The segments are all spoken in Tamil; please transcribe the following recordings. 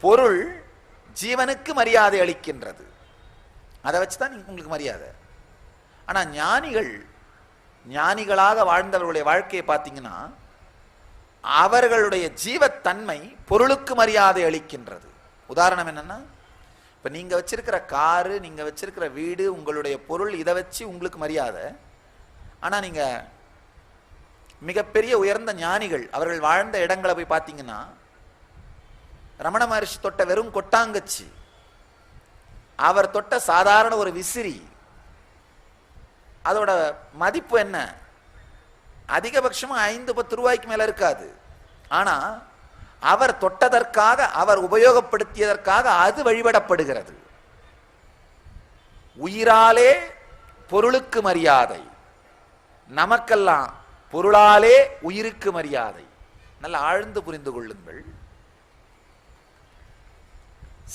பொருள் ஜீவனுக்கு மரியாதை அளிக்கின்றது. அதை வச்சுதான் உங்களுக்கு மரியாதை. ஆனா ஞானிகளாக வாழ்ந்தவர்களுடைய வாழ்க்கையை பார்த்தீங்கன்னா அவர்களுடைய ஜீவத்தன்மை பொருளுக்கு மரியாதை அளிக்கின்றது. உதாரணம் என்னன்னா, இப்ப நீங்க வச்சிருக்கிற காரு, நீங்க வச்சிருக்கிற வீடு, உங்களுடைய பொருள், இதை வச்சு உங்களுக்கு மரியாதை. ஆனா நீங்க மிகப்பெரிய உயர்ந்த ஞானிகள் அவர்கள் வாழ்ந்த இடங்களை போய் பார்த்தீங்கன்னா, ரமண மகர்ஷி தொட்ட வெறும் கொட்டாங்கச்சி, அவர் தொட்ட சாதாரண ஒரு விசிறி, அதோட மதிப்பு என்ன? அதிகபட்சமா 5-10 ரூபாய்க்கு மேல இருக்காது. ஆனா அவர் தொட்டதற்காக, அவர் உபயோகப்படுத்தியதற்காக அது வழிபடப்படுகிறது. உயிராலே பொருளுக்கு மரியாதை, நமக்கெல்லாம் பொருளாலே உயிருக்கு மரியாதை. நல்ல ஆழ்ந்து புரிந்து கொள்ளுங்கள்.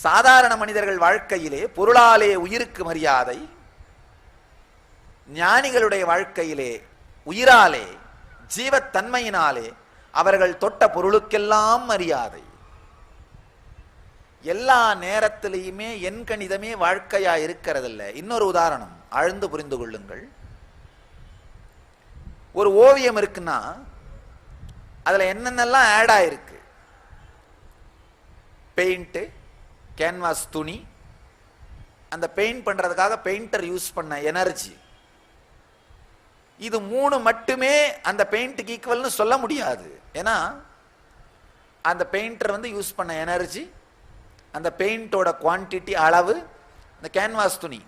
சாதாரண மனிதர்கள் வாழ்க்கையிலே பொருளாலே உயிருக்கு மரியாதை, ஞானிகளுடைய வாழ்க்கையிலே உயிராலே ஜீவத்தன்மையினாலே அவர்கள் தொட்ட பொருளுக்கெல்லாம் மரியாதை. எல்லா நேரத்திலையுமே என் கணிதமே வாழ்க்கையா இருக்கிறதில்ல. இன்னொரு உதாரணம் ஆழ்ந்து புரிந்து கொள்ளுங்கள். ஒரு ஓவியம் இருக்குன்னா அதுல என்னென்னலாம் ஆட் ஆயிருக்கு? பெயிண்ட், கேன்வாஸ், துணி, அந்த பெயிண்ட் பண்றதுக்காக பெயிண்டர் யூஸ் பண்ண எனர்ஜி, இது 3 மட்டுமே அந்த பெயிண்ட்டுக்கு ஈக்குவல்னு சொல்ல முடியாது. ஏன்னா அந்த பெயிண்டர் யூஸ் பண்ண எனர்ஜி, அந்த பெயிண்டோட குவான்டிட்டி, அளவு, அந்த கேன்வாஸ், துணி,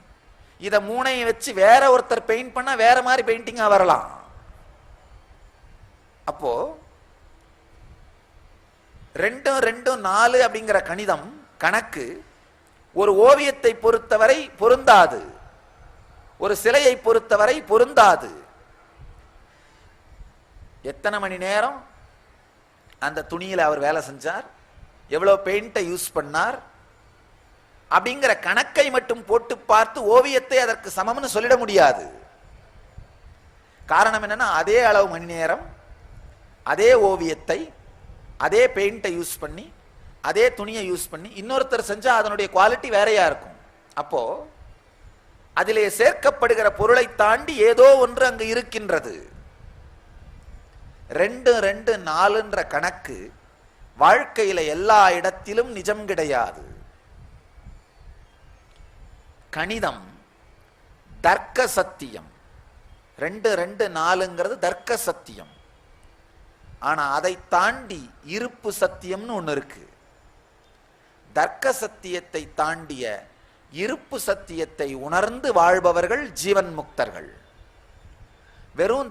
இதை 3ஐயும் வச்சு வேற ஒருத்தர் பெயிண்ட் பண்ணா வேற மாதிரி பெயிண்டிங்கா வரலாம். அப்போ 2 2 4 அப்படிங்கிற கணிதம் கணக்கு ஒரு ஓவியத்தை பொறுத்தவரை பொருந்தாது, ஒரு சிலையை பொறுத்தவரை பொருந்தாது. எத்தனை மணி நேரம் அந்த துணியில அவர் வேலை செஞ்சார், எவ்வளவு பெயிண்டை யூஸ் பண்ணார் அப்படிங்கிற கணக்கை மட்டும் போட்டு பார்த்து ஓவியத்தை அதற்கு சமம்னு சொல்லிட முடியாது. காரணம் என்னன்னா, அதே அளவு மணி நேரம், அதே ஓவியத்தை, அதே பெயிண்டை யூஸ் பண்ணி, அதே துணியை யூஸ் பண்ணி இன்னொருத்தர் செஞ்சா அதனுடைய குவாலிட்டி வேறையா இருக்கும். அப்போ அதிலே சேர்க்கப்படுகிற பொருளை தாண்டி ஏதோ ஒன்று அங்கு இருக்கின்றது. 2 2 4ன்ற கணக்கு வாழ்க்கையில எல்லா இடத்திலும் நிஜம் கிடையாது. கணிதம் தர்க்க சத்தியம். 2 2 4ங்கிறது தர்க்க சத்தியம். ஆனா அதை தாண்டி இருப்பு சத்தியம்னு ஒண்ணு இருக்கு. தர்க்க சத்தியத்தை தாண்டிய இருப்பு சத்தியத்தை உணர்ந்து வாழ்பவர்கள் ஜீவன் முக்தர்கள். வெறும்